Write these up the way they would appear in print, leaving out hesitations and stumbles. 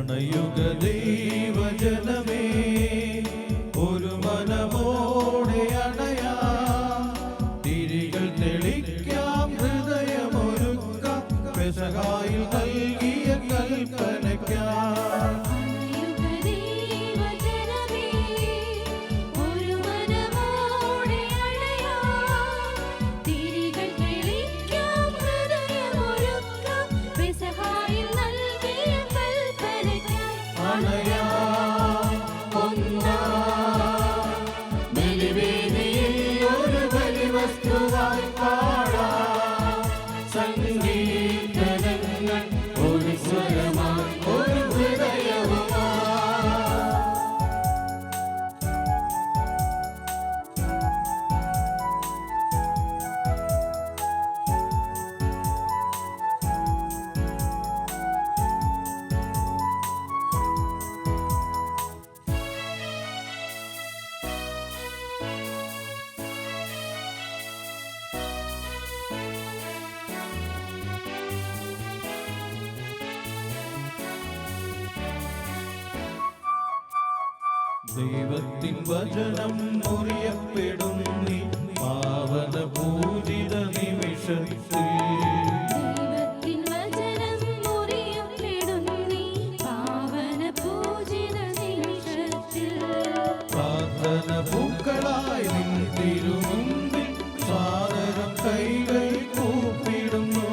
അണയുക ദൈവജനമേ, ഒരു മനമോടെ അണയാ, തിരികൾ തെളിക്കാം, ഹൃദയമൊരുക്കാം, പെസഹായിൽ നൽകിയ കൽപ്പനയ്ക്കാം. ദൈവത്തിൻ വചനം മുറിയപ്പെടും നീ പാവന പൂജിത നിമിഷത്തിൽ. പ്രാർത്ഥന പൂക്കളായി നിൻ തിരുമുമ്പിൽ സാദരം കൈകൾ കൂപ്പിടുന്നു.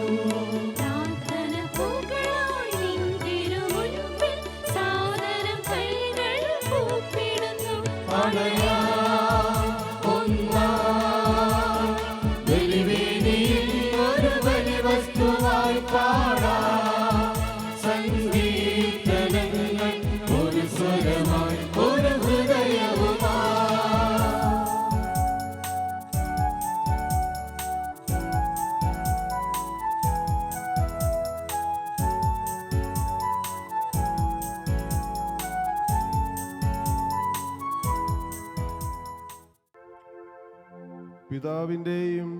പിതാവിൻ്റെയും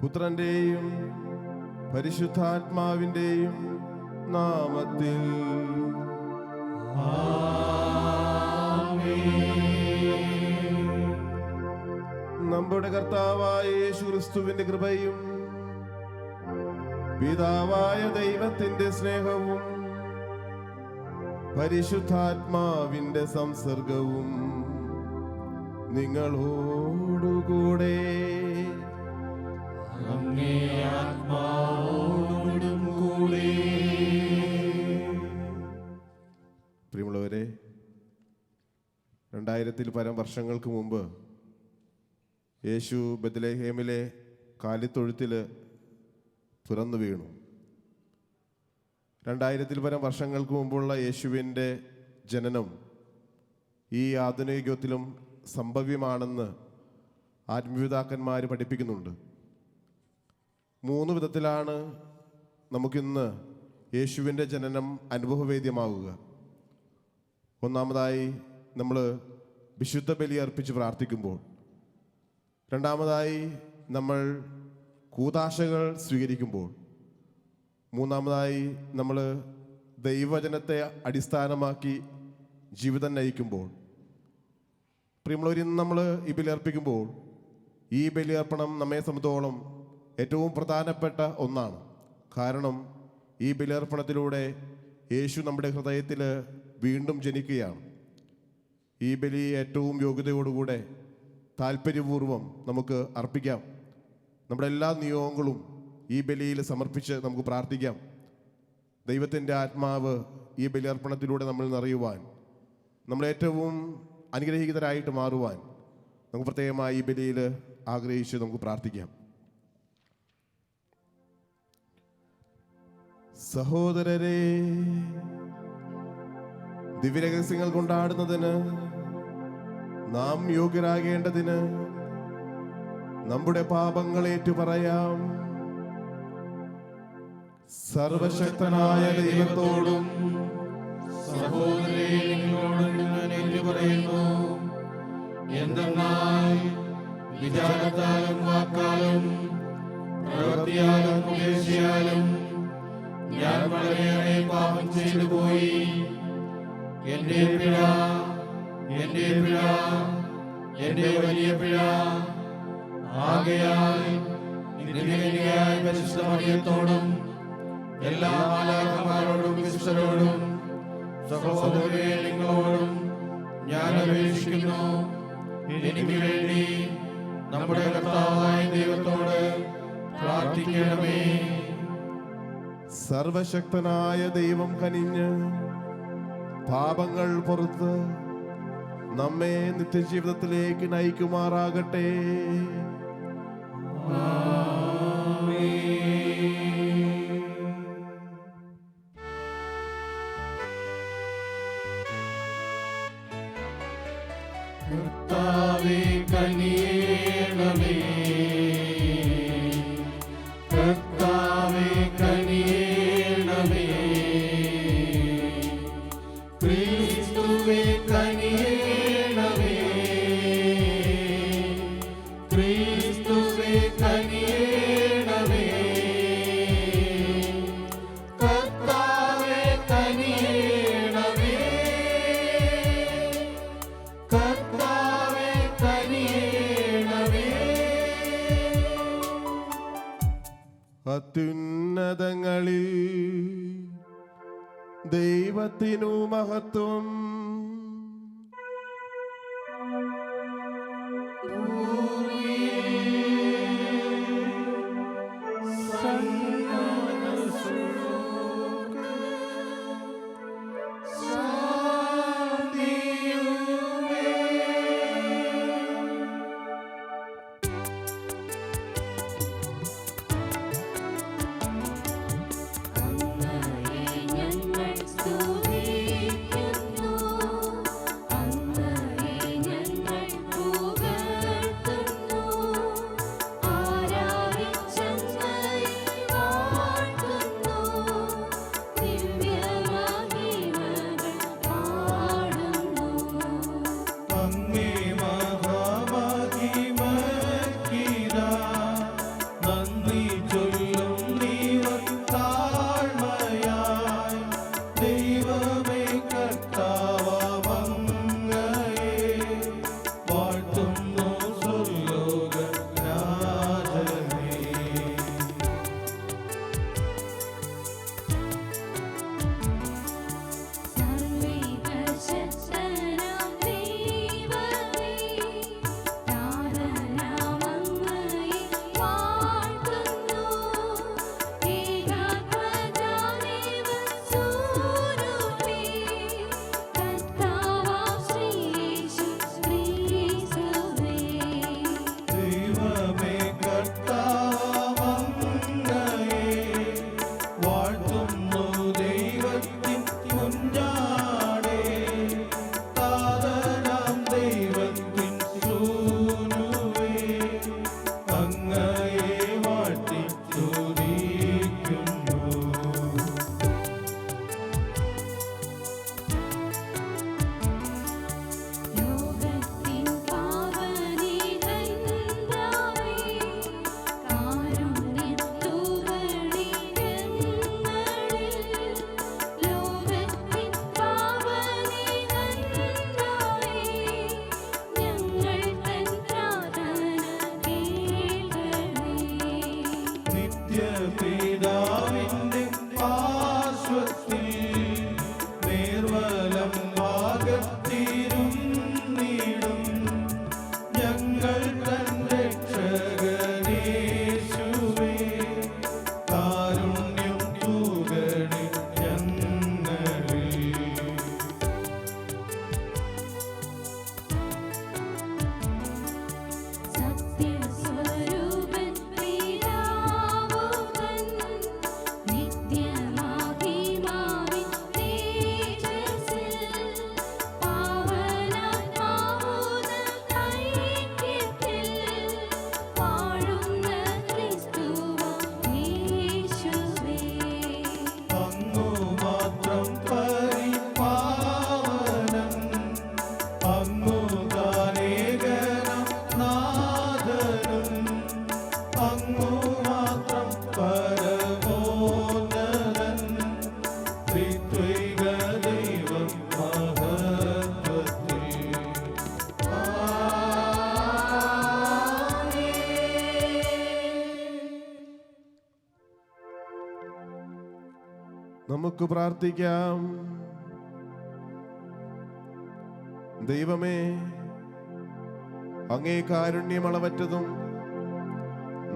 പുത്രൻ്റെയും പരിശുദ്ധാത്മാവിൻ്റെയും നാമത്തിൽ നമ്മുടെ കർത്താവായ യേശുക്രിസ്തുവിന്റെ കൃപയും പിതാവായ ദൈവത്തിന്റെ സ്നേഹവും പരിശുദ്ധാത്മാവിന്റെ സംസർഗവും നിങ്ങളോടുകൂടെ അങ്ങേ ആത്മാവോടും കൂടെ. പ്രിയമുള്ളവരെ, 2000 പരം വർഷങ്ങൾക്ക് മുമ്പ് യേശു ബെത്ലഹേമിലെ കാലിത്തൊഴുത്തിൽ പിറന്നു വീണു. 2000 പരം വർഷങ്ങൾക്ക് മുമ്പുള്ള യേശുവിൻ്റെ ജനനം ഈ ആധുനിക യുഗത്തിലും സംഭവ്യമാണെന്ന് ആത്മീയപിതാക്കന്മാർ പഠിപ്പിക്കുന്നുണ്ട്. 3 വിധത്തിലാണ് നമുക്കിന്ന് യേശുവിൻ്റെ ജനനം അനുഭവവേദ്യമാവുക. ഒന്നാമതായി നമ്മൾ വിശുദ്ധ ബലി അർപ്പിച്ച് പ്രാർത്ഥിക്കുമ്പോൾ, രണ്ടാമതായി നമ്മൾ കൂദാശകൾ സ്വീകരിക്കുമ്പോൾ, മൂന്നാമതായി നമ്മൾ ദൈവവചനത്തെ അടിസ്ഥാനമാക്കി ജീവിതം നയിക്കുമ്പോൾ. പ്രിയമുള്ളവർ, ഇന്ന് നമ്മൾ ഈ ബലിയർപ്പിക്കുമ്പോൾ ഈ ബലിയർപ്പണം നമ്മെ സംബന്ധിച്ചോളം ഏറ്റവും പ്രധാനപ്പെട്ട ഒന്നാണ്. കാരണം ഈ ബലിയർപ്പണത്തിലൂടെ യേശു നമ്മുടെ ഹൃദയത്തിൽ വീണ്ടും ജനിക്കുകയാണ്. ഈ ബലി ഏറ്റവും യോഗ്യതയോടുകൂടെ താല്പര്യപൂർവ്വം നമുക്ക് അർപ്പിക്കാം. നമ്മുടെ എല്ലാ നിയോഗങ്ങളും ഈ ബലിയിൽ സമർപ്പിച്ച് നമുക്ക് പ്രാർത്ഥിക്കാം. ദൈവത്തിൻ്റെ ആത്മാവ് ഈ ബലിയർപ്പണത്തിലൂടെ നമ്മൾ നിറയുവാൻ, നമ്മളേറ്റവും അനുഗ്രഹീതരായിട്ട് മാറുവാൻ നമുക്ക് പ്രത്യേകമായി ഈ ബലിയിൽ ആഗ്രഹിച്ച് നമുക്ക് പ്രാർത്ഥിക്കാം. സഹോദരരെ, ദിവ്യരഹസ്യങ്ങൾ കൊണ്ടാടുന്നതിന് നാം യോഗ്യരാകേണ്ടതിന് നമ്മുടെ പാപങ്ങൾ ഏറ്റുപറയാം. സർവശക്തനായ ദൈവത്തോടും സഹോദരരെ, നിങ്ങളോടും ഞാൻ ഏറ്റുപറയുന്നു. എന്തെന്നാൽ വിചാരത്താലും വാക്കാലും പ്രവൃത്തിയാലും ഉപേക്ഷയാലും ഞാൻ വളരെയേറെ പാപം ചെയ്തു പോയി. എന്റെ പിഴ, എന്റെ പിഴ, എന്റെ വലിയ പിഴ. ആകയാൽ നിത്യകന്യകയായ പരിശുദ്ധ മറിയത്തോടും എല്ലാ മാലാഖമാരോടും വിശുദ്ധരോടും സഹോദരരെ, നിങ്ങളോടും ഞാൻ അപേക്ഷിക്കുന്നു, എനിക്ക് വേണ്ടി നമ്മുടെ കർത്താവായ ദൈവത്തോട് പ്രാർത്ഥിക്കണമേ. സർവശക്തനായ ദൈവം കനിഞ്ഞ് പാപങ്ങൾ പുറത്ത് നമ്മെ നിത്യജീവിതത്തിലേക്ക് നയിക്കുമാറാകട്ടെ. കർത്താവേ, കനിയേണമേ. കർത്താവേ, കനിയേണമേ. ക്രിസ്തുവേ, കനിയേണമേ. ക്രിസ്തുവേ, കനിയേണമേ. കർത്താവേ, കനിയേണമേ. കർത്താവേ, കനിയേണമേ. അത്യുന്നതങ്ങളിൽ ദൈവത്തിനു മഹത്വം. ഞങ്ങൾ സ്തുതിക്കുന്നു. നമുക്ക് പ്രാർത്ഥിക്കാം. ദൈവമേ, അങ്ങേ കാരുണ്യം അളവറ്റതും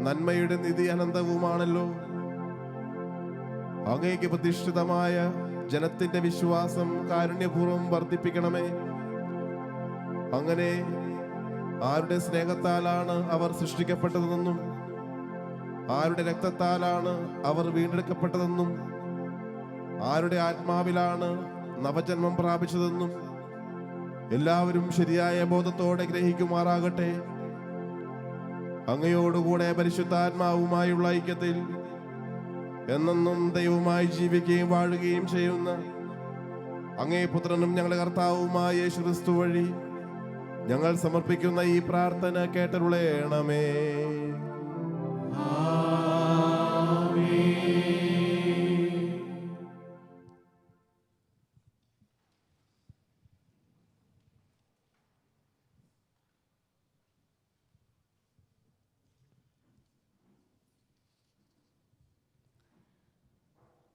നന്മയുടെ നിധി അനന്തവുമാണല്ലോ. അങ്ങേക്ക് പ്രതിഷ്ഠിതമായ ജനത്തിന്റെ വിശ്വാസം കാരുണ്യപൂർവ്വം വർദ്ധിപ്പിക്കണമേ. അങ്ങനെ ആരുടെ സ്നേഹത്താലാണ് അവർ സൃഷ്ടിക്കപ്പെട്ടതെന്നും ആരുടെ രക്തത്താലാണ് അവർ വീണ്ടെടുക്കപ്പെട്ടതെന്നും ആരുടെ ആത്മാവിലാണ് നവജന്മം പ്രാപിച്ചതെന്നും എല്ലാവരും ശരിയായ ബോധത്തോടെ ഗ്രഹിക്കുമാറാകട്ടെ. അങ്ങയോടുകൂടെ പരിശുദ്ധാത്മാവുമായുള്ള ഐക്യത്തിൽ എന്നെന്നും ദൈവവുമായി ജീവിക്കുകയും വാഴുകയും ചെയ്യുന്ന അങ്ങേ പുത്രനും ഞങ്ങളുടെ കർത്താവുമായ യേശു ക്രിസ്തു വഴി ഞങ്ങൾ സമർപ്പിക്കുന്ന ഈ പ്രാർത്ഥന കേട്ടരുളേണമേ.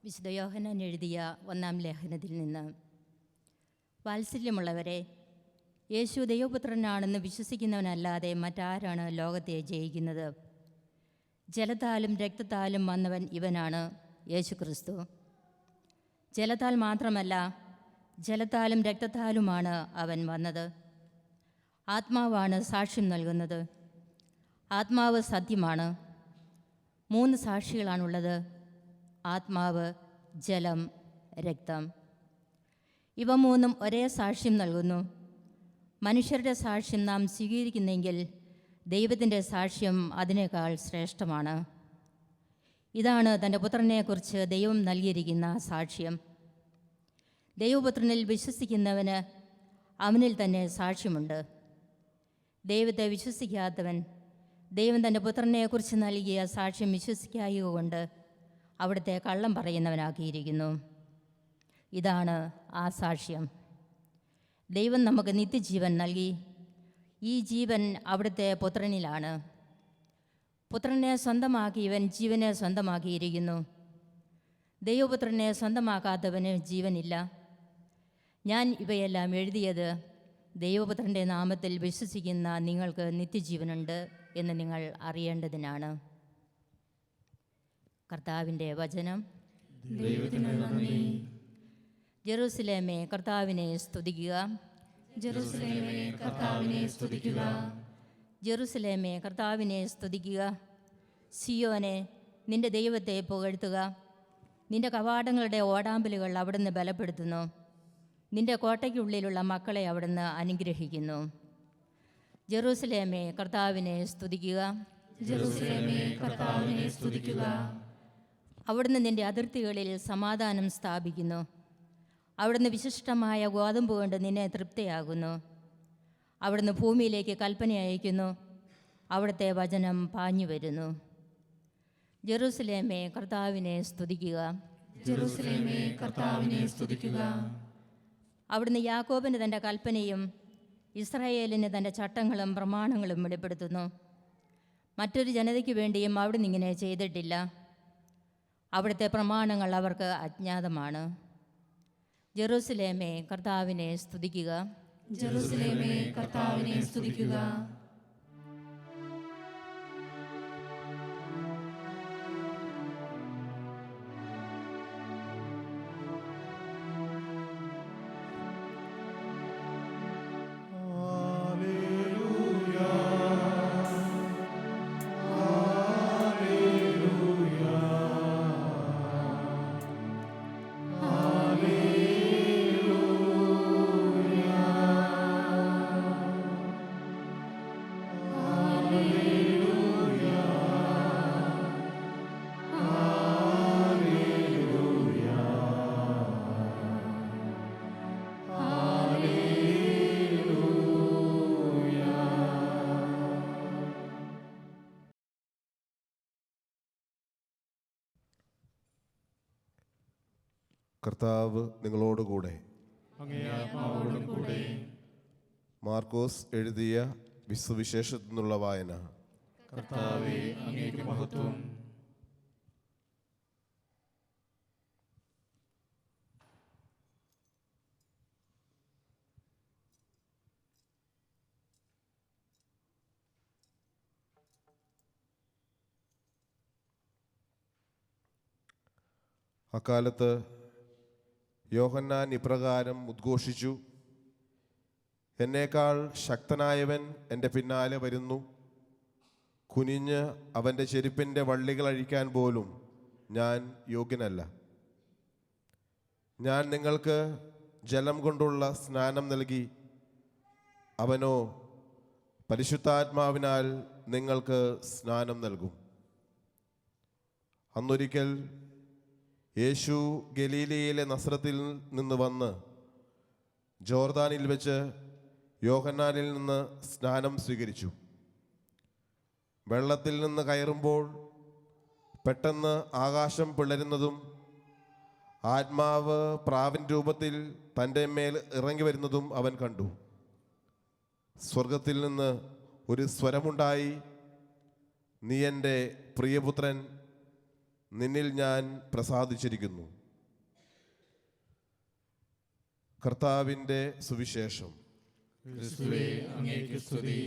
വിശുദ്ധ യോഹന്നാൻ എഴുതിയ 1-ാം ലേഖനത്തിൽ നിന്ന്: വാത്സല്യമുള്ളവരെ, യേശു ദൈവപുത്രനാണെന്ന് വിശ്വസിക്കുന്നവനല്ലാതെ മറ്റാരാണ് ലോകത്തെ ജയിക്കുന്നത്? ജലത്താലും രക്തത്താലും വന്നവൻ ഇവനാണ്, യേശു ക്രിസ്തു. ജലത്താൽ മാത്രമല്ല, ജലത്താലും രക്തത്താലുമാണ് അവൻ വന്നത്. ആത്മാവാണ് സാക്ഷ്യം നൽകുന്നത്. ആത്മാവ് സത്യമാണ്. 3 സാക്ഷികളാണുള്ളത്: ആത്മാവ്, ജലം, രക്തം. ഇവ 3 ഒരേ സാക്ഷ്യം നൽകുന്നു. മനുഷ്യരുടെ സാക്ഷ്യം നാം സ്വീകരിക്കുന്നെങ്കിൽ ദൈവത്തിൻ്റെ സാക്ഷ്യം അതിനേക്കാൾ ശ്രേഷ്ഠമാണ്. ഇതാണ് തൻ്റെ പുത്രനെക്കുറിച്ച് ദൈവം നൽകിയിരിക്കുന്ന സാക്ഷ്യം. ദൈവപുത്രനിൽ വിശ്വസിക്കുന്നവന് അവനിൽ തന്നെ സാക്ഷ്യമുണ്ട്. ദൈവത്തെ വിശ്വസിക്കാത്തവൻ ദൈവം തൻ്റെ പുത്രനെക്കുറിച്ച് നൽകിയ സാക്ഷ്യം വിശ്വസിക്കായതുകൊണ്ട് അവിടുത്തെ കള്ളം പറയുന്നവനാക്കിയിരിക്കുന്നു. ഇതാണ് ആ സാക്ഷ്യം. ദൈവം നമുക്ക് നിത്യജീവൻ നൽകി. ഈ ജീവൻ അവിടുത്തെ പുത്രനിലാണ്. പുത്രനെ സ്വന്തമാക്കിയവൻ ജീവനെ സ്വന്തമാക്കിയിരിക്കുന്നു. ദൈവപുത്രനെ സ്വന്തമാക്കാത്തവന് ജീവനില്ല. ഞാൻ ഇവയെല്ലാം എഴുതിയത് ദൈവപുത്രൻ്റെ നാമത്തിൽ വിശ്വസിക്കുന്ന നിങ്ങൾക്ക് നിത്യജീവനുണ്ട് എന്ന് നിങ്ങൾ അറിയേണ്ടതിനാണ്. കർത്താവിൻ്റെ വചനം. ദൈവത്തിന് നന്ദി. ജെറുസലേമേ, കർത്താവിനെ സ്തുതിക്കുക. ജെറുസലേമേ, കർത്താവിനെ സ്തുതിക്കുക. ജെറുസലേമേ, കർത്താവിനെ സ്തുതിക്കുക. സിയോനെ, നിന്റെ ദൈവത്തെ പുകഴ്ത്തുക. നിന്റെ കവാടങ്ങളുടെ ഓടാമ്പലുകൾ അവിടുന്ന് ബലപ്പെടുത്തുന്നു. നിന്റെ കോട്ടയ്ക്കുള്ളിലുള്ള മക്കളെ അവിടുന്ന് അനുഗ്രഹിക്കുന്നു. ജെറുസലേമേ, കർത്താവിനെ സ്തുതിക്കുക. ജെറുസലേമേ, കർത്താവിനെ സ്തുതിക്കുക. അവിടുന്ന് നിന്റെ അതിർത്തികളിൽ സമാധാനം സ്ഥാപിക്കുന്നു. അവിടുന്ന് വിശിഷ്ടമായ ഗോതമ്പ് കൊണ്ട് നിന്നെ തൃപ്തിയാകുന്നു. അവിടുന്ന് ഭൂമിയിലേക്ക് കൽപ്പന അയക്കുന്നു. അവിടുത്തെ വചനം പാഞ്ഞു വരുന്നു. ജെറുസലേമേ, കർത്താവിനെ സ്തുതിക്കുക. ജെറുസലേമേ, കർത്താവിനെ സ്തുതിക്കുക. അവിടുന്ന് യാക്കോബിന് തൻ്റെ കൽപ്പനയും ഇസ്രായേലിന് തൻ്റെ ചട്ടങ്ങളും പ്രമാണങ്ങളും വെളിപ്പെടുത്തുന്നു. മറ്റൊരു ജനതയ്ക്ക് വേണ്ടിയും അവിടുന്ന് ഇങ്ങനെ ചെയ്തിട്ടില്ല. അവിടുത്തെ പ്രമാണങ്ങൾ അവർക്ക് അജ്ഞാതമാണ്. ജെറുസലേമേ, കർത്താവിനെ സ്തുതിക്കുക. ജെറുസലേമേ, കർത്താവിനെ സ്തുതിക്കുക. കർത്താവ് നിങ്ങളോടുകൂടെ. അങ്ങേ ആത്മാവോടും കൂടെ. മാർക്കോസ് എഴുതിയ വിശ്വവിശേഷത്തിൽ നിന്നുള്ള വായന. കർത്താവേ, അങ്ങേക്ക് മഹത്വം. അക്കാലത്ത് യോഹന്നാൻ ഇപ്രകാരം ഉദ്ഘോഷിച്ചു: എന്നേക്കാൾ ശക്തനായവൻ എൻ്റെ പിന്നാലെ വരുന്നു. കുനിഞ്ഞ് അവൻ്റെ ചെരുപ്പിൻ്റെ വള്ളികൾ അഴിക്കാൻ പോലും ഞാൻ യോഗ്യനല്ല. ഞാൻ നിങ്ങൾക്ക് ജലം കൊണ്ടുള്ള സ്നാനം നൽകി, അവനോ പരിശുദ്ധാത്മാവിനാൽ നിങ്ങൾക്ക് സ്നാനം നൽകും. അന്നൊരിക്കൽ യേശു ഗലീലയിലെ നസ്രത്തിൽ നിന്ന് വന്ന് ജോർദാനിൽ വെച്ച് യോഹന്നാനിൽ നിന്ന് സ്നാനം സ്വീകരിച്ചു. വെള്ളത്തിൽ നിന്ന് കയറുമ്പോൾ പെട്ടെന്ന് ആകാശം പിളരുന്നതും ആത്മാവ് പ്രാവിൻ രൂപത്തിൽ തൻ്റെ മേൽ ഇറങ്ങി വരുന്നതും അവൻ കണ്ടു. സ്വർഗത്തിൽ നിന്ന് ഒരു സ്വരമുണ്ടായി: നീ എൻ്റെ പ്രിയപുത്രൻ, നിന്നിൽ ഞാൻ പ്രസാദിച്ചിരിക്കുന്നു. കർത്താവിൻ്റെ സുവിശേഷം. ക്രിസ്തുവേ, അങ്ങേക്ക് സ്തുതി.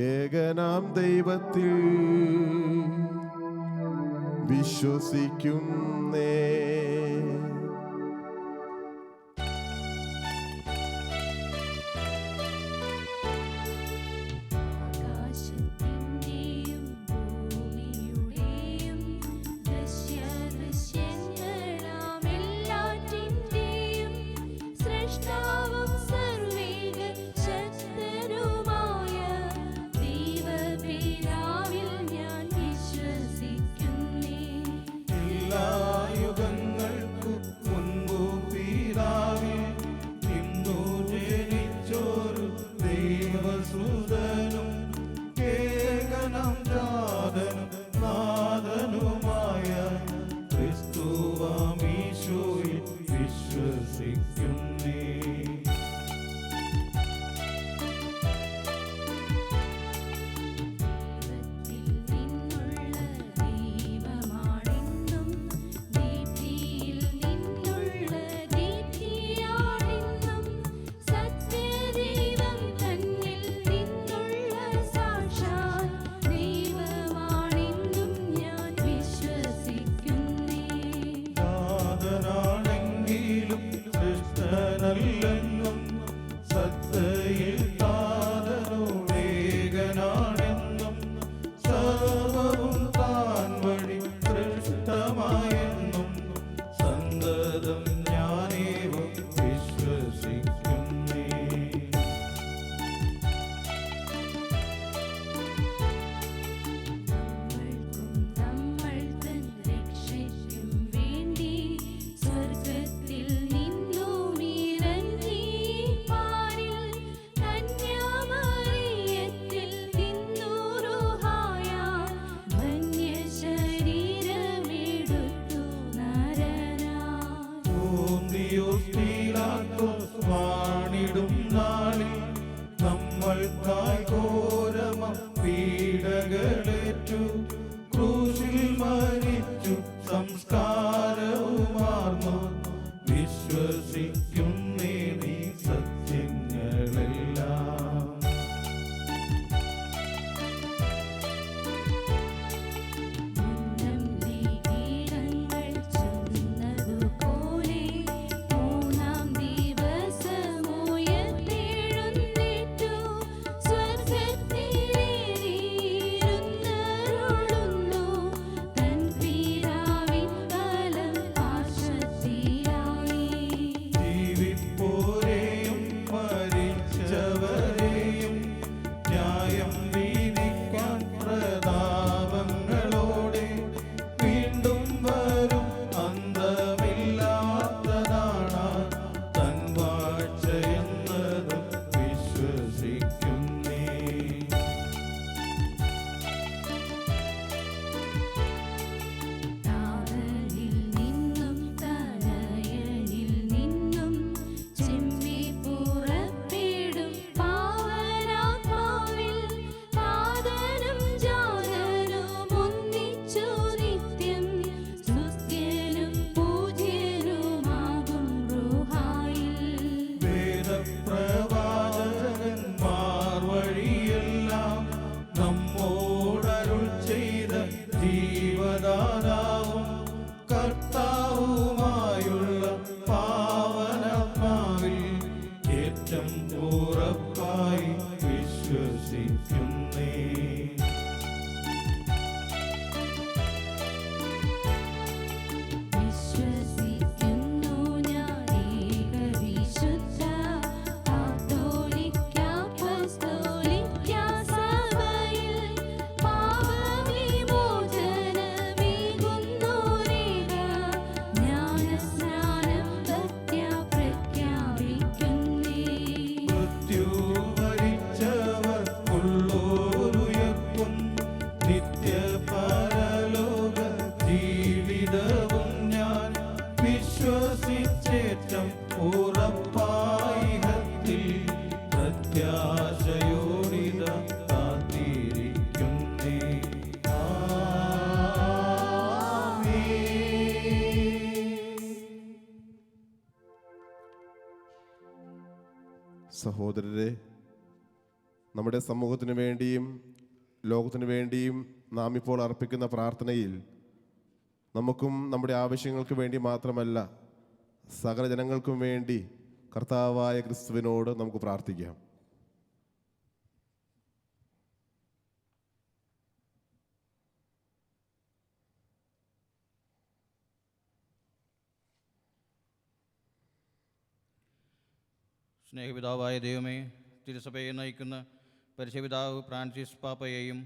ഏകനാം ദൈവത്തിൽ വിശ്വസിക്കുന്നേ. ആകാശത്തിന്റെയും ഭൂമിയുടെയും ദൃശ്യദൃശ്യങ്ങളാം എല്ലാറ്റിന്റെയും സൃഷ്ടാവും സർവ്വേക ശക്തനുമായ ദൈവപിതാവിൽ ഞാൻ വിശ്വസിക്കുന്നേ. എല്ലാ യുഗങ്ങൾ സഹോദരരെ, നമ്മുടെ സമൂഹത്തിന് വേണ്ടിയും ലോകത്തിനു വേണ്ടിയും നാം ഇപ്പോൾ അർപ്പിക്കുന്ന പ്രാർത്ഥനയിൽ നമുക്കും നമ്മുടെ ആവശ്യങ്ങൾക്ക് വേണ്ടി മാത്രമല്ല, സകല ജനങ്ങൾക്കും വേണ്ടി കർത്താവായ ക്രിസ്തുവിനോട് നമുക്ക് പ്രാർത്ഥിക്കാം. സ്നേഹപിതാവായ ദൈവമേ, തിരുസഭയെ നയിക്കുന്ന പരിശുപിതാവ് ഫ്രാൻസിസ് പാപ്പയെയും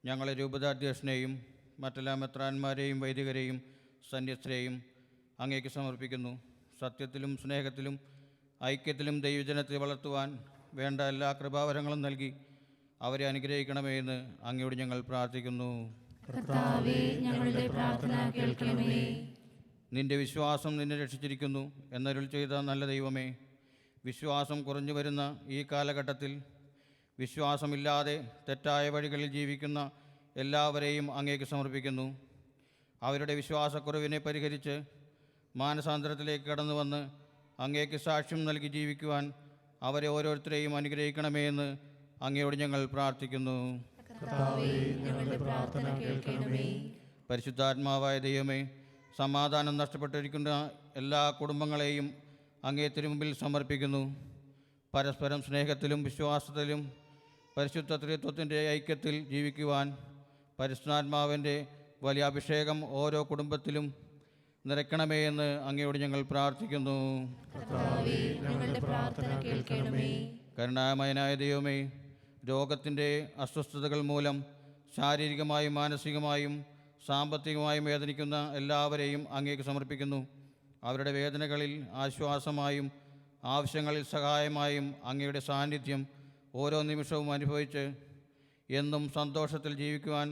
ഞങ്ങളെ രൂപതാധ്യക്ഷനെയും മറ്റെല്ലാ മെത്രാന്മാരെയും വൈദികരെയും സന്യസ്തരെയും അങ്ങേക്ക് സമർപ്പിക്കുന്നു. സത്യത്തിലും സ്നേഹത്തിലും ഐക്യത്തിലും ദൈവജനത്തെ വളർത്തുവാൻ വേണ്ട എല്ലാ കൃപാവരങ്ങളും നൽകി അവരെ അനുഗ്രഹിക്കണമേ എന്ന് അങ്ങയോട് ഞങ്ങൾ പ്രാർത്ഥിക്കുന്നു. കർത്താവേ, ഞങ്ങളുടെ പ്രാർത്ഥന കേൾക്കണമേ. നിന്റെ വിശ്വാസം നിന്നെ രക്ഷിച്ചിരിക്കുന്നു എന്നരുൾ ചെയ്ത നല്ല ദൈവമേ, വിശ്വാസം കുറഞ്ഞു വരുന്ന ഈ കാലഘട്ടത്തിൽ വിശ്വാസമില്ലാതെ തെറ്റായ വഴികളിൽ ജീവിക്കുന്ന എല്ലാവരെയും അങ്ങേക്ക് സമർപ്പിക്കുന്നു. അവരുടെ വിശ്വാസക്കുറവിനെ പരിഹരിച്ച് മാനസാന്തരത്തിലേക്ക് കടന്നു വന്ന് അങ്ങേക്ക് സാക്ഷ്യം നൽകി ജീവിക്കുവാൻ അവരെ ഓരോരുത്തരെയും അനുഗ്രഹിക്കണമേ എന്ന് അങ്ങയോട് ഞങ്ങൾ പ്രാർത്ഥിക്കുന്നു. കർത്താവേ, ഞങ്ങളുടെ പ്രാർത്ഥന കേൾക്കണമേ. പരിശുദ്ധാത്മാവായ ദൈവമേ, സമാധാനം നഷ്ടപ്പെട്ടിരിക്കുന്ന എല്ലാ കുടുംബങ്ങളെയും അങ്ങേ തിരുമുമ്പിൽ സമർപ്പിക്കുന്നു. പരസ്പരം സ്നേഹത്തിലും വിശ്വാസത്തിലും പരിശുദ്ധ ത്രിത്വത്തിൻ്റെ ഐക്യത്തിൽ ജീവിക്കുവാൻ പരിശുദ്ധാത്മാവിൻ്റെ വലിയ അഭിഷേകം ഓരോ കുടുംബത്തിലും നിറയ്ക്കണമേ എന്ന് അങ്ങയോട് ഞങ്ങൾ പ്രാർത്ഥിക്കുന്നു. കർത്താവേ, ഞങ്ങളുടെ പ്രാർത്ഥന കേൾക്കണമേ. കരുണാമയനായ ദൈവമേ, രോഗത്തിൻ്റെ അസ്വസ്ഥതകൾ മൂലം ശാരീരികമായും മാനസികമായും സാമ്പത്തികമായും വേദനിക്കുന്ന എല്ലാവരെയും അങ്ങേക്ക് സമർപ്പിക്കുന്നു. അവരുടെ വേദനകളിൽ ആശ്വാസമായും ആവശ്യങ്ങളിൽ സഹായമായും അങ്ങയുടെ സാന്നിധ്യം ഓരോ നിമിഷവും അനുഭവിച്ച് എന്നും സന്തോഷത്തിൽ ജീവിക്കുവാൻ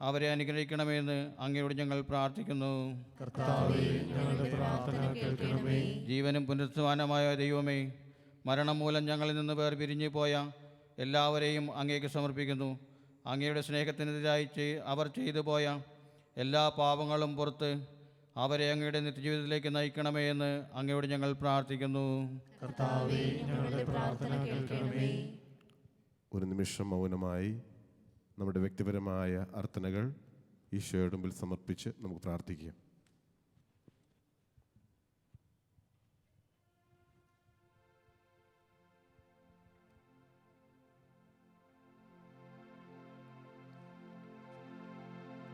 അവരെ അനുഗ്രഹിക്കണമെന്ന് അങ്ങയോട് ഞങ്ങൾ പ്രാർത്ഥിക്കുന്നു. കർത്താവേ, ഞങ്ങളുടെ പ്രാർത്ഥന കേൾക്കണമേ. ജീവനും പുനരുത്ഥാനമായ ദൈവമേ, മരണം മൂലം ഞങ്ങളിൽ നിന്ന് വേർപിരിഞ്ഞു പോയ എല്ലാവരെയും അങ്ങേക്ക് സമർപ്പിക്കുന്നു. അങ്ങയുടെ സ്നേഹത്തിനെതിരായി അവർ ചെയ്തു പോയ എല്ലാ പാപങ്ങളും പുറത്ത് അവരെ അങ്ങയുടെ നിത്യജീവിതത്തിലേക്ക് നയിക്കണമേ എന്ന് അങ്ങയോട് ഞങ്ങൾ പ്രാർത്ഥിക്കുന്നു. കർത്താവേ, ഞങ്ങളുടെ പ്രാർത്ഥന കേൾക്കണമേ. ഒരു നിമിഷം മൗനമായി നമ്മുടെ വ്യക്തിപരമായ അർത്ഥനകൾ ഈശോയുടെ മുമ്പിൽ സമർപ്പിച്ച് നമുക്ക് പ്രാർത്ഥിക്കാം.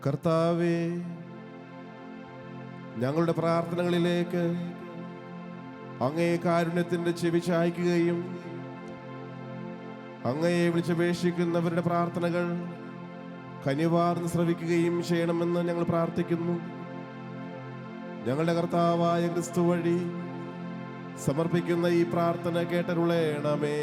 കർത്താവേ, ഞങ്ങളുടെ പ്രാർത്ഥനകളിലേക്ക് അങ്ങേ കാരുണ്യത്തിൻ്റെ ചെവി ചായ്ക്കുകയും അങ്ങയെ വിളിച്ചപേക്ഷിക്കുന്നവരുടെ പ്രാർത്ഥനകൾ കനിവാർന്ന് ശ്രവിക്കുകയും ചെയ്യണമെന്ന് ഞങ്ങൾ പ്രാർത്ഥിക്കുന്നു. ഞങ്ങളുടെ കർത്താവായ ക്രിസ്തു വഴി സമർപ്പിക്കുന്ന ഈ പ്രാർത്ഥന കേട്ടരുളേണമേ.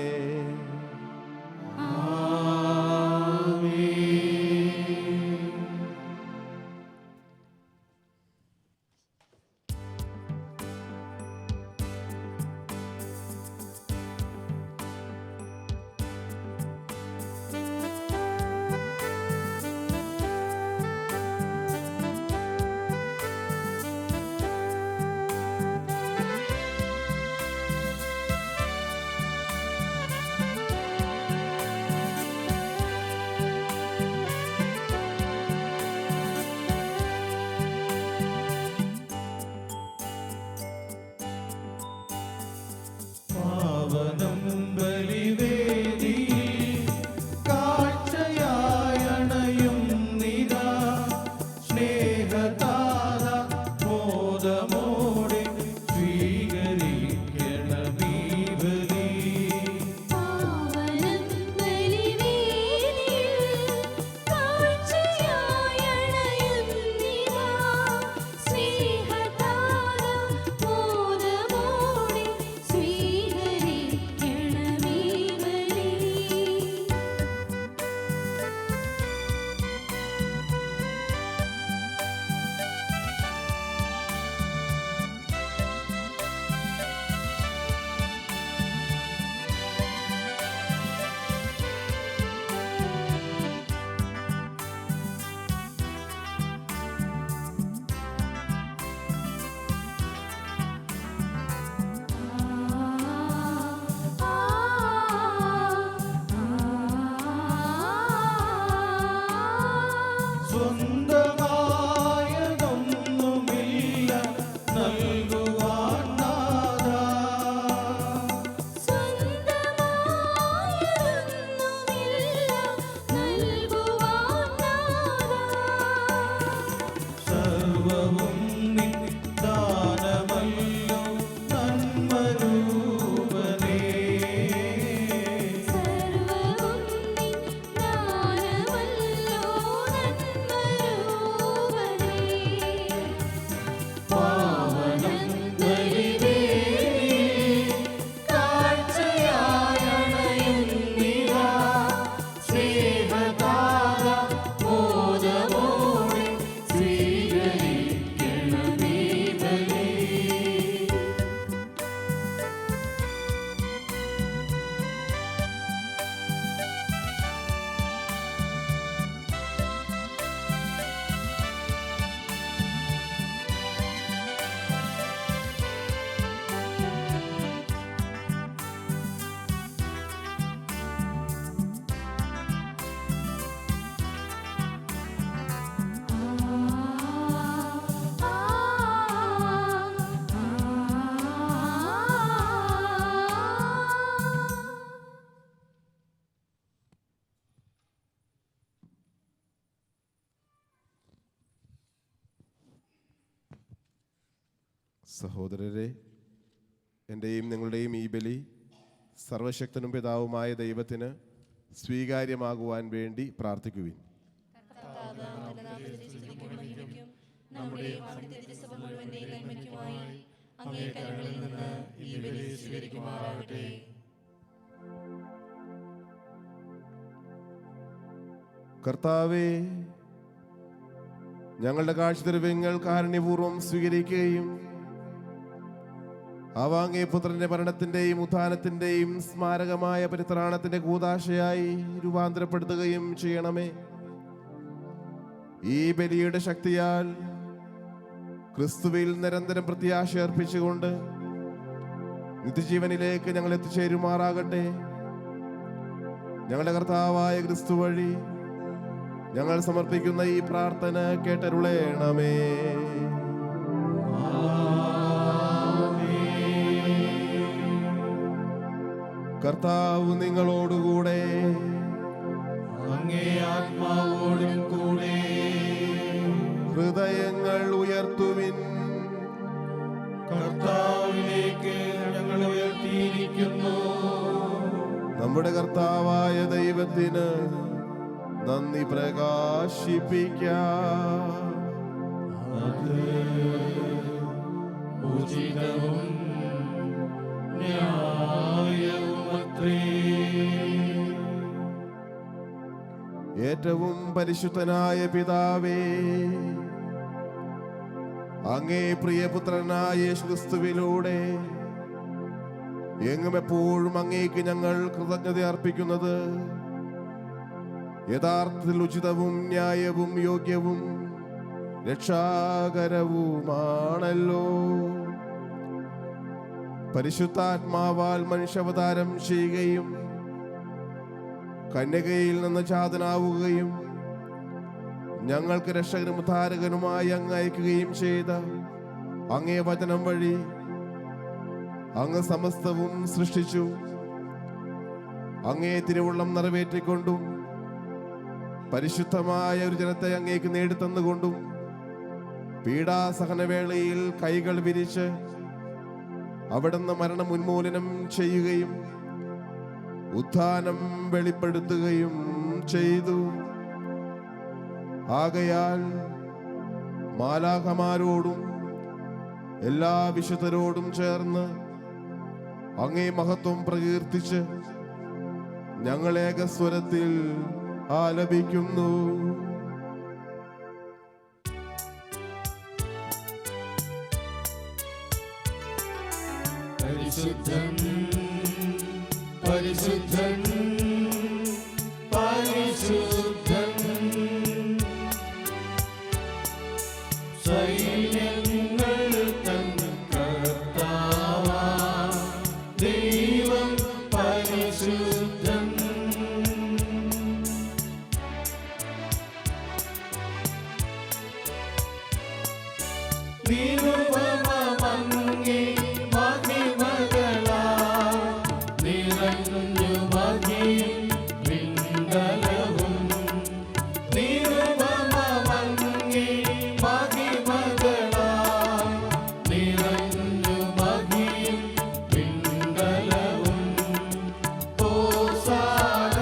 സഹോദരരെ, എൻ്റെയും നിങ്ങളുടെയും ഈ ബലി സർവശക്തനും പിതാവുമായ ദൈവത്തിന് സ്വീകാര്യമാകുവാൻ വേണ്ടി പ്രാർത്ഥിക്കുവിൻ. കർത്താവേ, ഞങ്ങളുടെ കാഴ്ചദ്രവ്യങ്ങൾ കാരുണ്യപൂർവ്വം സ്വീകരിക്കുകയും അവ അങ്ങേ പുത്രന്റെ മരണത്തിന്റെയും ഉത്ഥാനത്തിന്റെയും സ്മാരകമായ പരിത്രാണത്തിന്റെ കൂദാശയായി രൂപാന്തരപ്പെടുത്തുകയും ചെയ്യണമേ. ഈ ബലിയുടെ ശക്തിയാൽ ക്രിസ്തുവിൽ നിരന്തരം പ്രത്യാശ അർപ്പിച്ചുകൊണ്ട് നിത്യജീവനിലേക്ക് ഞങ്ങൾ എത്തിച്ചേരുമാറാകട്ടെ. ഞങ്ങളുടെ കർത്താവായ ക്രിസ്തു വഴി ഞങ്ങൾ സമർപ്പിക്കുന്ന ഈ പ്രാർത്ഥന കേട്ടരുളേണമേ. കർത്താവ് നിങ്ങളോടുകൂടെ, അങ്ങേ ആത്മാവോടും കൂടെ. ഹൃദയങ്ങൾ ഉയർത്തുവിൻ. കർത്താവിലേക്ക് ഞങ്ങൾ ഉയർത്തിയിരിക്കുന്നു. നമ്മുടെ കർത്താവായ ദൈവത്തിന് നന്ദി പ്രകാശിപ്പിക്കാം. അത് ഉചിതവും ന്യായവുമത്രേ. ഏറ്റവും പരിശുദ്ധനായ പിതാവേ, അങ്ങേ പ്രിയപുത്രനായ യേശുക്രിസ്തുവിലൂടെ എങ്ങും എപ്പോഴും അങ്ങേക്ക് ഞങ്ങൾ കൃതജ്ഞത അർപ്പിക്കുന്നത് യഥാർത്ഥത്തിൽ ഉചിതവും ന്യായവും യോഗ്യവും രക്ഷാകരവുമാണല്ലോ. പരിശുദ്ധാത്മാവാൽ മനുഷ്യാവതാരം ചെയ്യുകയും കന്യകയിൽ നിന്ന് ജാതനാവുകയും ഞങ്ങൾക്ക് രക്ഷകനും ഉദ്ധാരകനുമായി അങ്ങ് അയക്കുകയും ചെയ്ത അങ്ങേ വചനം വഴി അങ്ങ് സമസ്തവും സൃഷ്ടിച്ചു. അങ്ങേ തിരുവുള്ളം നിറവേറ്റിക്കൊണ്ടും പരിശുദ്ധമായ ഒരു ജനത്തെ അങ്ങേക്ക് നേടിത്തന്നുകൊണ്ടും പീഡാസഹനവേളയിൽ കൈകൾ വിരിച്ച് അവിടുന്ന് മരണം ഉന്മൂലനം ചെയ്യുകയും ഉത്ഥാനം വെളിപ്പെടുത്തുകയും ചെയ്തു. ആകയാൽ മാലാഖമാരോടും എല്ലാ വിശുദ്ധരോടും ചേർന്ന് അങ്ങേ മഹത്വം പ്രകീർത്തിച്ച് ഞങ്ങൾ ഏകസ്വരത്തിൽ ആലപിക്കുന്നു. പരിശുദ്ധൻ പരിശുദ്ധൻ പരിശുദ്ധൻ, സൈന്യങ്ങൾ തൻ കർത്താവാം ദൈവം പരിശുദ്ധൻ. നിരുപമമങ്ങേ മഹിമകളാൽ നിറഞ്ഞു മഹിയും വിണ്ടലവും. നിരുപമമങ്ങേ മഹിമകളാൽ നിറഞ്ഞു മഹിയും വിണ്ടലവും. ഹോസാന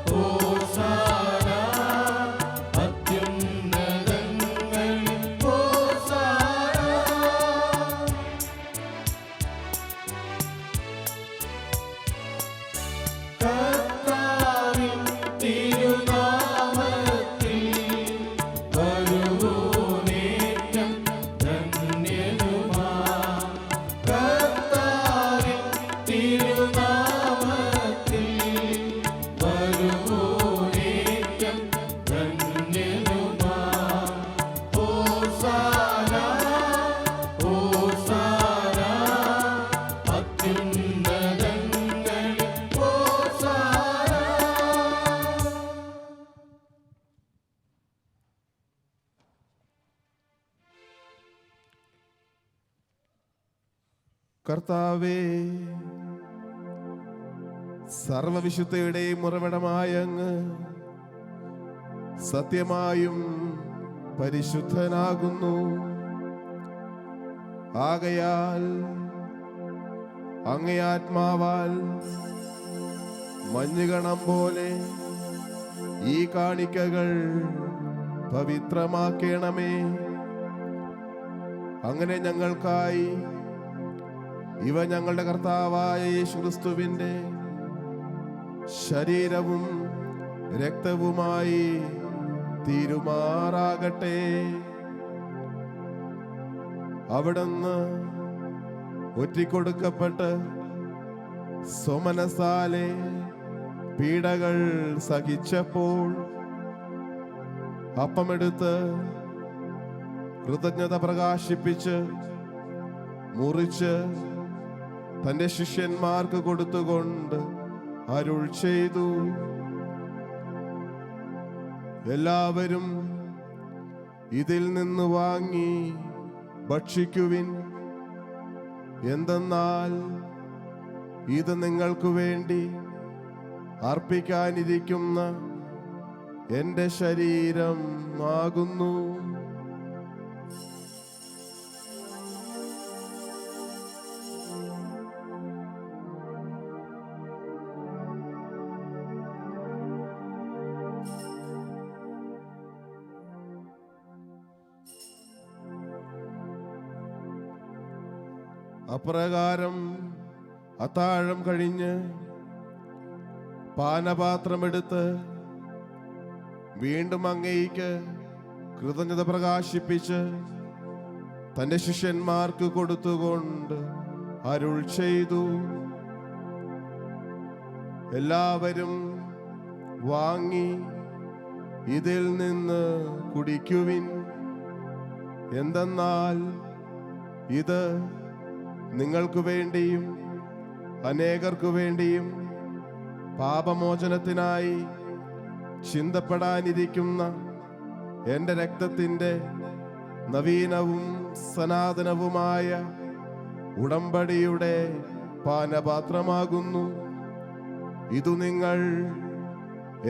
ഹോസാന അത്യുന്നതങ്ങളിൽ ഹോസാന. കർത്താവിൻ തിരുനാമത്തിൽ വരുവോനേറ്റം ധന്യനുമാ. കർത്താവിൻ തിരുനാമത്തിൽ വരുവോനേറ്റം ധന്യനുമാ. ഹോസാന ഹോസാന അത്യുന്നതങ്ങളിൽ ഹോസാന. കർത്താവേ, സർവവിശുദ്ധയുടെയും ഉറവിടമായ അങ്ങ് സത്യമായും പരിശുദ്ധനാകുന്നു. ആകയാൽ അങ്ങേ ആത്മാവാൽ മഞ്ഞുകണം പോലെ ഈ കാണിക്കകൾ പവിത്രമാക്കണമേ. അങ്ങനെ ഞങ്ങൾക്കായി ഇവ ഞങ്ങളുടെ കർത്താവായ യേശുക്രിസ്തുവിന്റെ ശരീരവും രക്തവുമായി തീരുമാറാകട്ടെ. അവിടുന്ന് ഒറ്റിക്കൊടുക്കപ്പെട്ട് സ്വമനസാലെ പീഡകൾ സഹിച്ചപ്പോൾ അപ്പമെടുത്ത് കൃതജ്ഞത പ്രകാശിപ്പിച്ച് മുറിച്ച് തന്റെ ശിഷ്യന്മാർക്ക് കൊടുത്തുകൊണ്ട് അരുൾ ചെയ്തു, എല്ലാവരും ഇതിൽ നിന്ന് വാങ്ങി ഭക്ഷിക്കുവിൻ. എന്തെന്നാൽ ഇത് നിങ്ങൾക്ക് വേണ്ടി അർപ്പിക്കാനിരിക്കുന്ന എന്റെ ശരീരം ആകുന്നു. അപ്രകാരം അത്താഴം കഴിഞ്ഞ് പാനപാത്രമെടുത്ത് വീണ്ടും അങ്ങേയ്ക്ക് കൃതജ്ഞത പ്രകാശിപ്പിച്ച് തന്റെ ശിഷ്യന്മാർക്ക് കൊടുത്തുകൊണ്ട് അരുൾ ചെയ്തു, എല്ലാവരും വാങ്ങി ഇതിൽ നിന്ന് കുടിക്കുവിൻ. എന്തെന്നാൽ ഇത് നിങ്ങൾക്ക് വേണ്ടിയും അനേകർക്കു വേണ്ടിയും പാപമോചനത്തിനായി ചിന്തപ്പെടാനിരിക്കുന്ന എൻ്റെ രക്തത്തിൻ്റെ നവീനവും സനാതനവുമായ ഉടമ്പടിയുടെ പാനപാത്രമാകുന്നു. ഇതു നിങ്ങൾ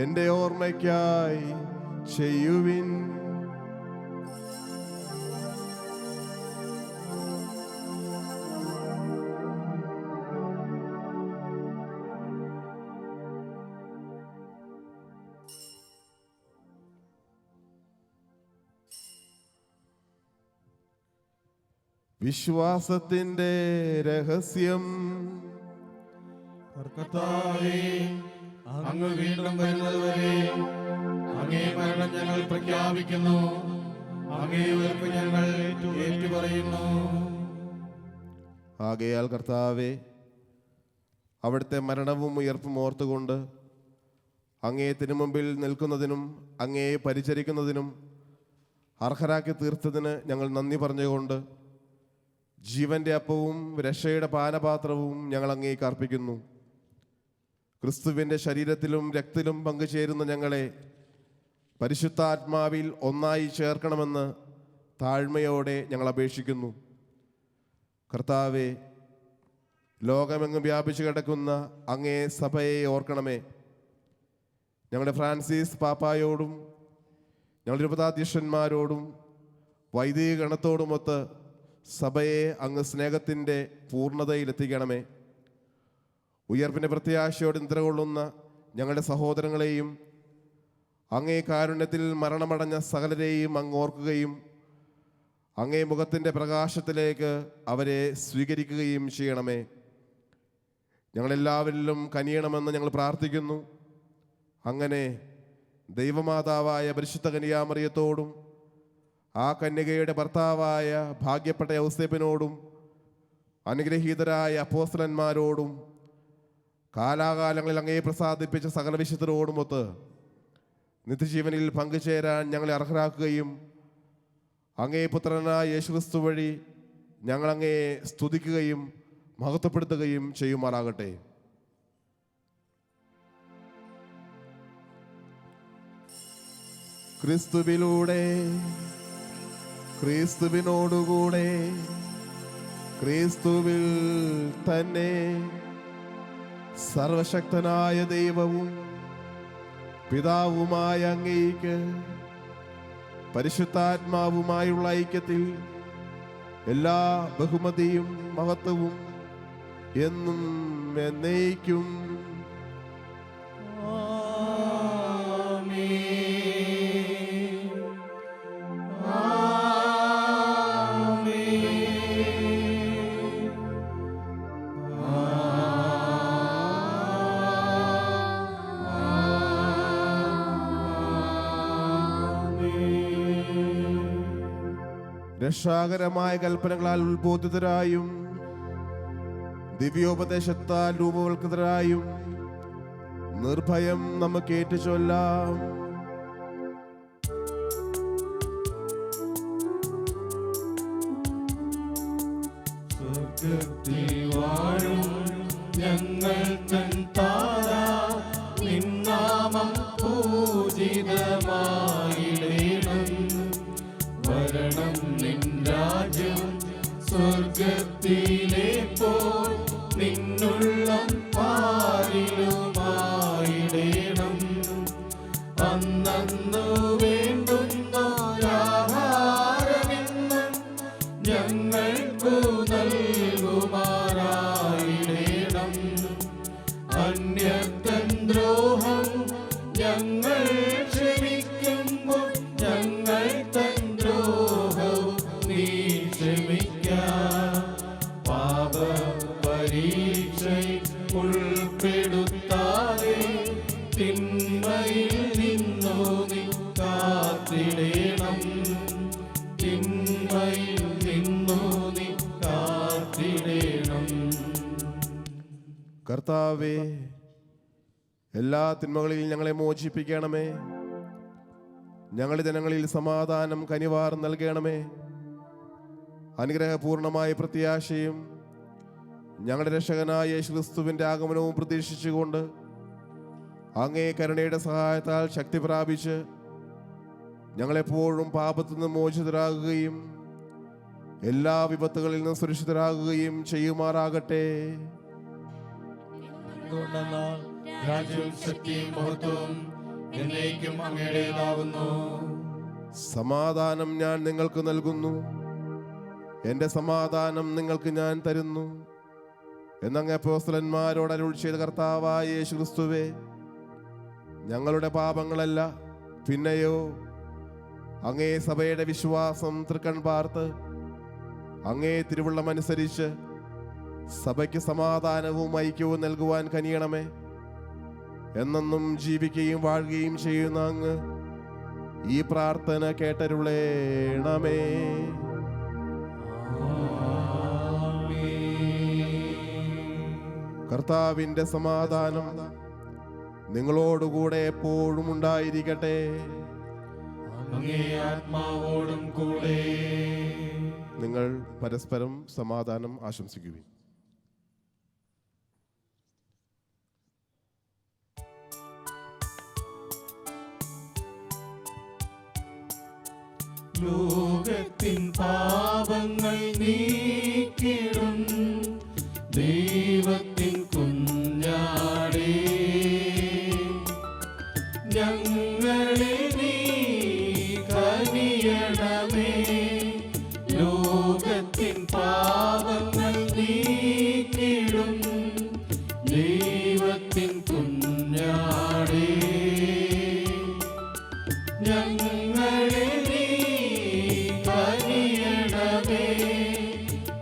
എൻ്റെ ഓർമ്മയ്ക്കായി ചെയ്യുവിൻ. വിശ്വാസത്തിന്റെ രഹസ്യം. കർത്താവേ, അങ്ങ് വീണ്ടും വരുന്നതുവരെ അങ്ങേ മരണം ഞങ്ങൾ പ്രഖ്യാപിക്കുന്നു, അങ്ങേ ഉയർപ്പ് ഞങ്ങൾ ഏറ്റുപറയുന്നു. ആകയാൽ കർത്താവേ, അവിടുത്തെ മരണവും ഉയർപ്പും ഓർത്തുകൊണ്ട് അങ്ങേ തിരുമുമ്പിൽ നിൽക്കുന്നതിനും അങ്ങേ പരിചരിക്കുന്നതിനും അർഹരാക്കി തീർത്തതിന് ഞങ്ങൾ നന്ദി പറഞ്ഞുകൊണ്ട് ജീവന്റെ അപ്പവും രക്ഷയുടെ പാനപാത്രവും ഞങ്ങൾ അങ്ങേക്ക് അർപ്പിക്കുന്നു. ക്രിസ്തുവിൻ്റെ ശരീരത്തിലും രക്തത്തിലും പങ്കുചേരുന്ന ഞങ്ങളെ പരിശുദ്ധാത്മാവിൽ ഒന്നായി ചേർക്കണമെന്ന് താഴ്മയോടെ ഞങ്ങൾ അപേക്ഷിക്കുന്നു. കർത്താവേ, ലോകമെങ്ങും വ്യാപിച്ചു കിടക്കുന്ന അങ്ങേ സഭയെ ഓർക്കണമേ. ഞങ്ങളുടെ ഫ്രാൻസിസ് പാപ്പായോടും ഞങ്ങളുടെ രൂപതാധ്യക്ഷന്മാരോടും വൈദിക ഗണത്തോടുമൊത്ത് സഭയെ അങ്ങ് സ്നേഹത്തിൻ്റെ പൂർണ്ണതയിലെത്തിക്കണമേ. ഉയർപ്പിൻ്റെ പ്രത്യാശയോട് നിദ്രകൊള്ളുന്ന ഞങ്ങളുടെ സഹോദരങ്ങളെയും അങ്ങേ കാരുണ്യത്തിൽ മരണമടഞ്ഞ സകലരെയും അങ്ങ് ഓർക്കുകയും അങ്ങേ മുഖത്തിൻ്റെ പ്രകാശത്തിലേക്ക് അവരെ സ്വീകരിക്കുകയും ചെയ്യണമേ. ഞങ്ങളെല്ലാവരിലും കനിയണമെന്ന് ഞങ്ങൾ പ്രാർത്ഥിക്കുന്നു. അങ്ങനെ ദൈവമാതാവായ പരിശുദ്ധ കന്യാമറിയത്തോടും ആ കന്യകയുടെ ഭർത്താവായ ഭാഗ്യപ്പെട്ട യൗസേപ്പിനോടും അനുഗ്രഹീതരായ അപ്പോസ്തലന്മാരോടും കാലാകാലങ്ങളിൽ അങ്ങയെ പ്രസാദിപ്പിച്ച സകല വിശുദ്ധരോടുമൊത്ത് നിത്യജീവനിൽ പങ്കുചേരാൻ ഞങ്ങളെ അർഹരാക്കുകയും അങ്ങേ പുത്രനായ യേശുക്രിസ്തു വഴി ഞങ്ങളങ്ങയെ സ്തുതിക്കുകയും മഹത്വപ്പെടുത്തുകയും ചെയ്യുമാറാകട്ടെ. ക്രിസ്തുവിലൂടെ, ക്രിസ്തുവിനോടുകൂടെ, ക്രിസ്തുവിൽ തന്നെ സർവശക്തനായ ദൈവവും പിതാവുമായ അങ്ങേയ്ക്ക് പരിശുദ്ധാത്മാവുമായുള്ള ഐക്യത്തിൽ എല്ലാ ബഹുമതിയും മഹത്വവും എന്നും എന്നേക്കും. രക്ഷാകരമായ കൽപ്പനകളാൽ ഉത്ബോധിതരായും ദിവ്യോപദേശത്താൽ രൂപവൽകൃതരായും നിർഭയം നമുക്ക് ഏറ്റുചൊല്ലാം. സ്വർഗ്ഗത്തിൽ വാഴും ഞങ്ങൾ തൻ താരാ, നിൻ നാമം പൂജിതമായിടേണം. വരണം നിൻ രാജ്യം സ്വർഗ്ഗത്തിലെ പോൽ നിന്നുള്ളം പാരിലുമായിടേണം. അന്നന്നു വേണ്ടുന്നോരാഹാരമെന്നും ഞങ്ങൾക്കു നൽകുമാറായിടേണം. അന്യർത്തൻ ദ്രോഹം ഞങ്ങൾ ക്ഷമിക്കുമ്പോൾ ഞങ്ങൾ തൻ ദ്രോഹവും നീ ക്ഷമിക്ക. പാപ പരീക്ഷയിൽ ഉൾപ്പെടുത്താതെ തിന്മയിൽ നിന്നു നീ കാത്തിടേണം. തിന്മയിൽ നിന്നു നീ കാത്തിടേണം. കർത്താവേ, എല്ലാ തിന്മകളിൽ ഞങ്ങളെ മോചിപ്പിക്കണമേ. ഞങ്ങളുടെ ജനങ്ങളിൽ സമാധാനം കനിവാർ നൽകണമേ. അനുഗ്രഹപൂർണമായ പ്രത്യാശയും ഞങ്ങളുടെ രക്ഷകനായ യേശുക്രിസ്തുവിന്റെ ആഗമനവും പ്രതീക്ഷിച്ചുകൊണ്ട് അങ്ങേ കരുണയുടെ സഹായത്താൽ ശക്തി പ്രാപിച്ച് ഞങ്ങളെപ്പോഴും പാപത്തിൽ നിന്ന് മോചിതരാകുകയും എല്ലാ വിപത്തുകളിൽ നിന്നും സുരക്ഷിതരാകുകയും ചെയ്യുമാറാകട്ടെ. എന്തുകൊണ്ടെന്നാൽ രാജ്യവും ശക്തിയും മഹത്വവും എന്നേക്കും അങ്ങയുടേതാകുന്നു. സമാധാനം ഞാൻ നിങ്ങൾക്ക് നൽകുന്നു, എൻ്റെ സമാധാനം നിങ്ങൾക്ക് ഞാൻ തരുന്നു എന്നങ്ങ് അപ്പോസ്തലന്മാരോട് അരുളി ചെയ്ത കർത്താവായ യേശുക്രിസ്തുവേ, ഞങ്ങളുടെ പാപങ്ങളല്ല, പിന്നെയോ അങ്ങേ സഭയുടെ വിശ്വാസം തൃക്കൺ പാർത്ത് അങ്ങേ തിരുവുള്ളമനുസരിച്ച് സഭയ്ക്ക് സമാധാനവും ഐക്യവും നൽകുവാൻ കനിയണമേ. എന്നെന്നും ജീവിക്കുകയും വാഴുകയും ചെയ്യുന്ന അങ്ങ് ഈ പ്രാർത്ഥന കേട്ടരുളേണമേ. കർത്താവിന്റെ സമാധാനം നിങ്ങളോടുകൂടെ എപ്പോഴും ഉണ്ടായിരിക്കട്ടെ. അങ്ങേ ആത്മാവോടും കൂടെ. നിങ്ങൾ പരസ്പരം സമാധാനം ആശംസിക്കുവിൻ. ലോകത്തിൻ പാപങ്ങൾ നീക്കിടും ദൈവത്തിൻ കുഞ്ഞാടേ, ഞങ്ങളെ നീ കനിയണമേ. ലോകത്തിൻ പാപങ്ങൾ നീക്കിടും ദൈവത്തിൻ കുഞ്ഞാടേ, ഞങ്ങളെ നീ കനിയണമേ.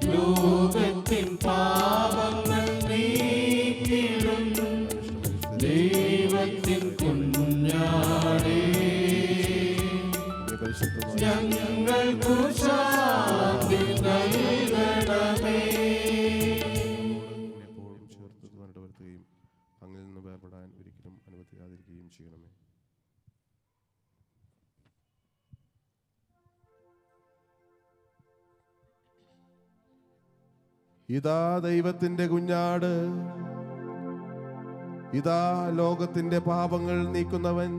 ലോകത്തിൻ പാപങ്ങൾ നീക്കിടും ദൈവത്തിൻ കുഞ്ഞാടേ, ഞങ്ങൾക്കു ശാന്തി നൽകണമേ. എപ്പോഴും ചേർത്ത് വരുത്തുകയും അങ്ങിൽ നിന്ന് വേർപെടാൻ ഒരിക്കലും അനുവദിക്കാതിരിക്കുകയും ചെയ്യണമേ. ഇതാ ദൈവത്തിന്റെ കുഞ്ഞാട്, ഇതാ ലോകത്തിന്റെ പാപങ്ങൾ നീക്കുന്നവൻ.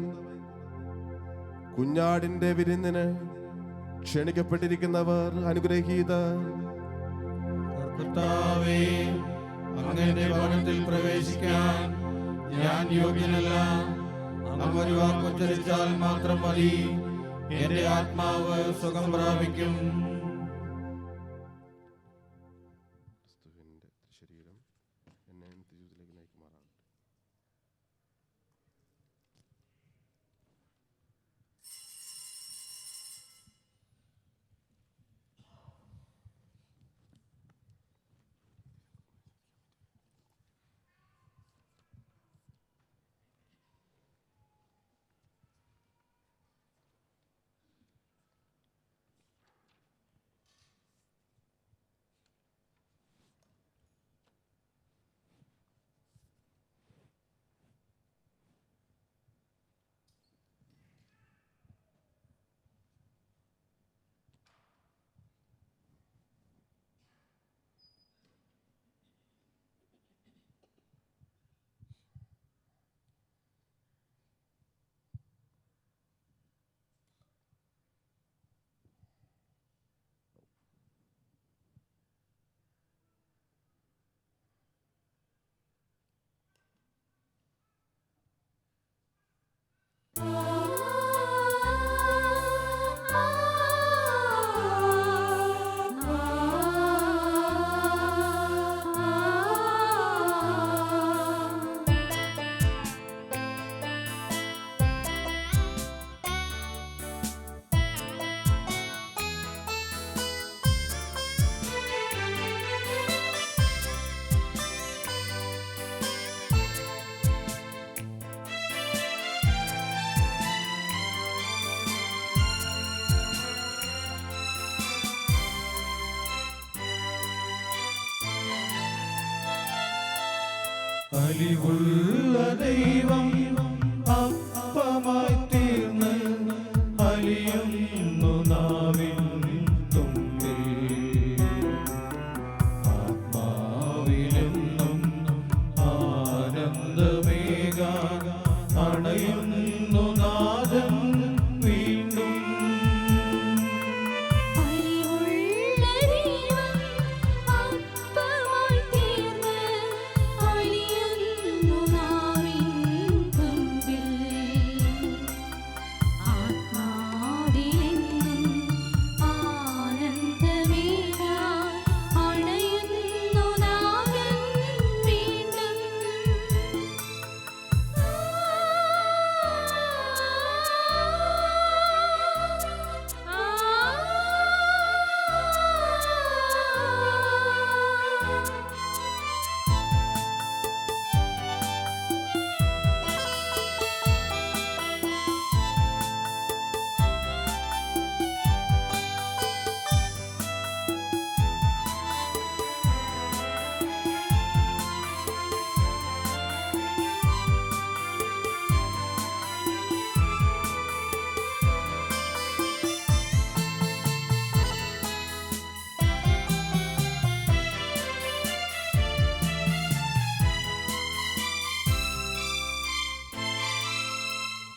കുഞ്ഞാടിന്റെ വിരുന്നിന് ക്ഷണിക്കപ്പെട്ടിരിക്കുന്നവർ അനുഗ്രഹീതർ. കർത്താവേ, അങ്ങയുടെ ഭവനത്തിൽ പ്രവേശിക്കാൻ ഞാൻ യോഗ്യനല്ല. അങ്ങ് ഒരു വാക്കുച്ചരിച്ചാൽ മാത്രം മതി, എന്റെ ആത്മാവ് സുഖം പ്രാപിക്കും. അലിവുള്ള ദൈവം അപ്പമായി തീർന്ന് അലിയുന്നു നാവിൻ തുമ്പിൽ. ആത്മാവിലെന്നും ആനന്ദമേകാൻ അണയുന്നു നാദം വീണ്ടും. അലിവുള്ള ദൈവം അപ്പമായി തീർന്ന് അലിയുന്നു നാവിൻ തുമ്പിൽ. ആത്മാവിലെന്നും ആനന്ദമേകാൻ അണയുന്നു നാദം വീണ്ടും.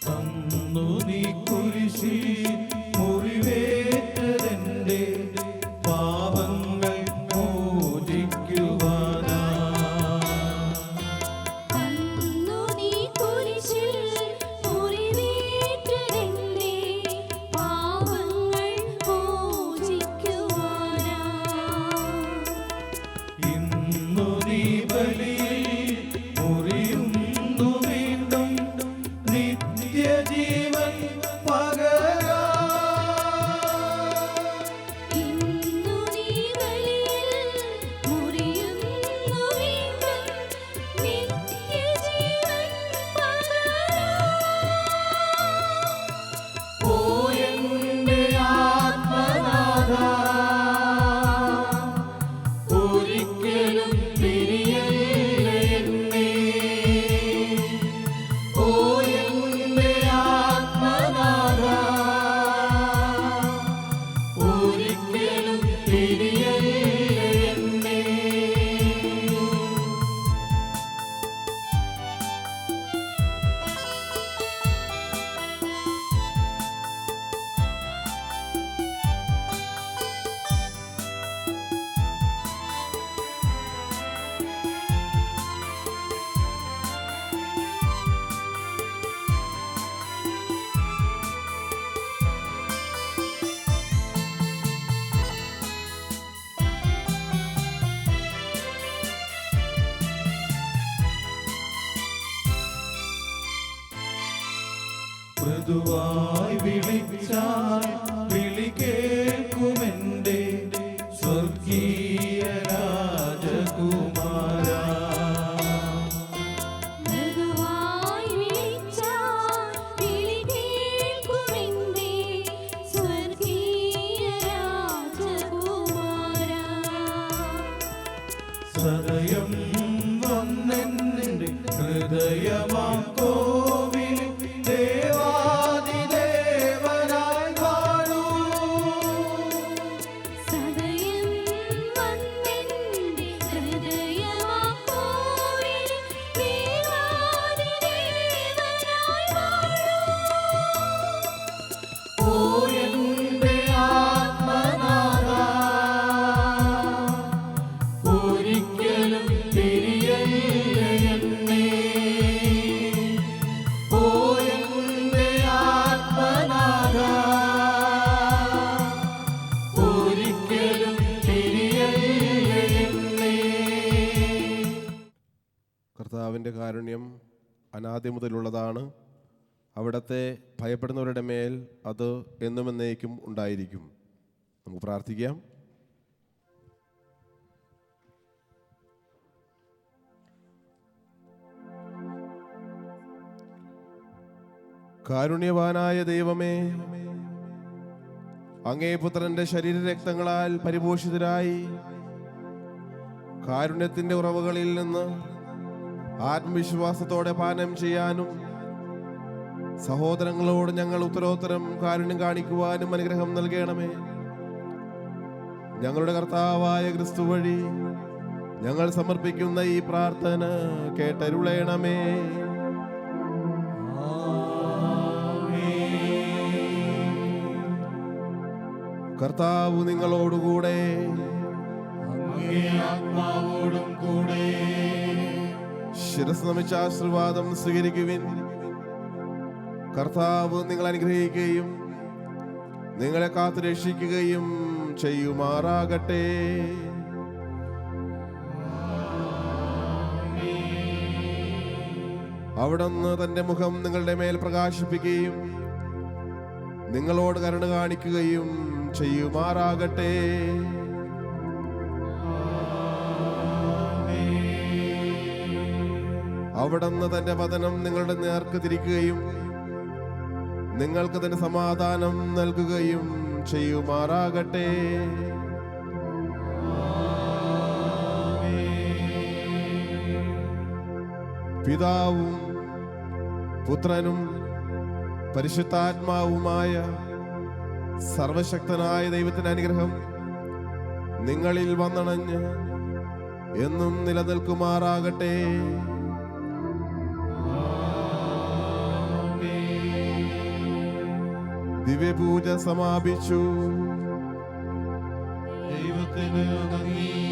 തന്നു നീ കുരിശിൽ മുറിവേറ്റതെന്റെ പാപങ്ങൾ മോചിക്കുവാനാ. അന്നു നീ കുരിശിൽ മുറിവേറ്റതെന്റെ പാപങ്ങൾ മോചിക്കുവാനാ. ഇന്നു നീ ബലിയിൽ മുറിയുന്നു വീണ്ടും നിത്യജീവൻ പകരാൻ. ഇന്നു നീ ബലിയിൽ മുറിയുന്നു വീണ്ടും നിത്യജീവൻ പകരാൻ. ഓ എന്റെ ആത്മനാഥ, ഒരിക്കലും പിരിയല്ലേ എന്നെ. ഓ എന്റെ ആത്മനാഥ, ഒരിക്കലും പിരിയല്ലേ എന്നെ. മൃദുവായി വിളിച്ചാൽ വിളി കേൾക്കുമെന്റെ സ്വർഗീയ രാജകുമാരാ. മൃദുവായി വിളിച്ചാൽ വിളി കേൾക്കുമെന്റെ സ്വർഗീയ രാജകുമാരാ. സദയം വന്നെന്റെ ഹൃദയമാം കോവിൽ ദേവാദിദേവനായി വാഴൂ. സദയം വന്നെന്റെ ഹൃദയമാക്കോവിൽ ദേവാദിദേവനായി വാഴൂ. ഓ എന്റെ ആത്മനാഥ, ഒരിക്കലും പിരിയല്ലേ എന്നെ. ഓ എന്റെ ആത്മനാഥ, ഒരിക്കലും പിരിയല്ലേ എന്നെ. കർത്താവിൻ്റെ കാരുണ്യം അനാദി മുതലുള്ളതാണ്. അവിടത്തെ ഭയപ്പെടുന്നവരുടെ മേൽ അത് എന്നും എന്നേക്കും ഉണ്ടായിരിക്കും. നമുക്ക് പ്രാർത്ഥിക്കാം. കാരുണ്യവാനായ ദൈവമേ, അങ്ങേ പുത്രന്റെ ശരീരരക്തങ്ങളാൽ പരിപോഷിതരായി കാരുണ്യത്തിന്റെ ഉറവുകളിൽ നിന്ന് ആത്മവിശ്വാസത്തോടെ പാനം ചെയ്യാനും സഹോദരങ്ങളോട് ഞങ്ങൾ ഉത്തരോത്തരം കാരുണ്യം കാണിക്കുവാനും അനുഗ്രഹം നൽകണമേ. ഞങ്ങളുടെ കർത്താവായ ക്രിസ്തു വഴി ഞങ്ങൾ സമർപ്പിക്കുന്ന ഈ പ്രാർത്ഥന കേട്ടരുളയണമേ. കർത്താവ് നിങ്ങളോടുകൂടെ, അങ്ങേ ആത്മാവോടും കൂടെ. ശിരസ് നമിച്ച ആശീർവാദം സ്വീകരിക്കുവിൻ. കർത്താവ് നിങ്ങൾ അനുഗ്രഹിക്കുകയും നിങ്ങളെ കാത്തു രക്ഷിക്കുകയും ചെയ്യുമാറാകട്ടെ. അവിടുന്ന് തന്റെ മുഖം നിങ്ങളുടെ മേൽ പ്രകാശിപ്പിക്കുകയും നിങ്ങളോട് കരുണ കാണിക്കുകയും ചെയ്യുമാറാകട്ടെ. അവിടുന്ന് തന്റെ വചനം നിങ്ങളുടെ നേർക്ക് തിരിക്കുകയും നിങ്ങൾക്ക് തന്റെ സമാധാനം നൽകുകയും ചെയ്യുമാറാകട്ടെ. പിതാവും പുത്രനും പരിശുദ്ധാത്മാവുമായ സർവശക്തനായ ദൈവത്തിന്റെ അനുഗ്രഹം നിങ്ങളിൽ വന്നണഞ്ഞ് എന്നും നിലനിൽക്കുമാറാകട്ടെ. ദിവ്യപൂജ സമാപിച്ചു. ദൈവത്തിന് നന്ദി.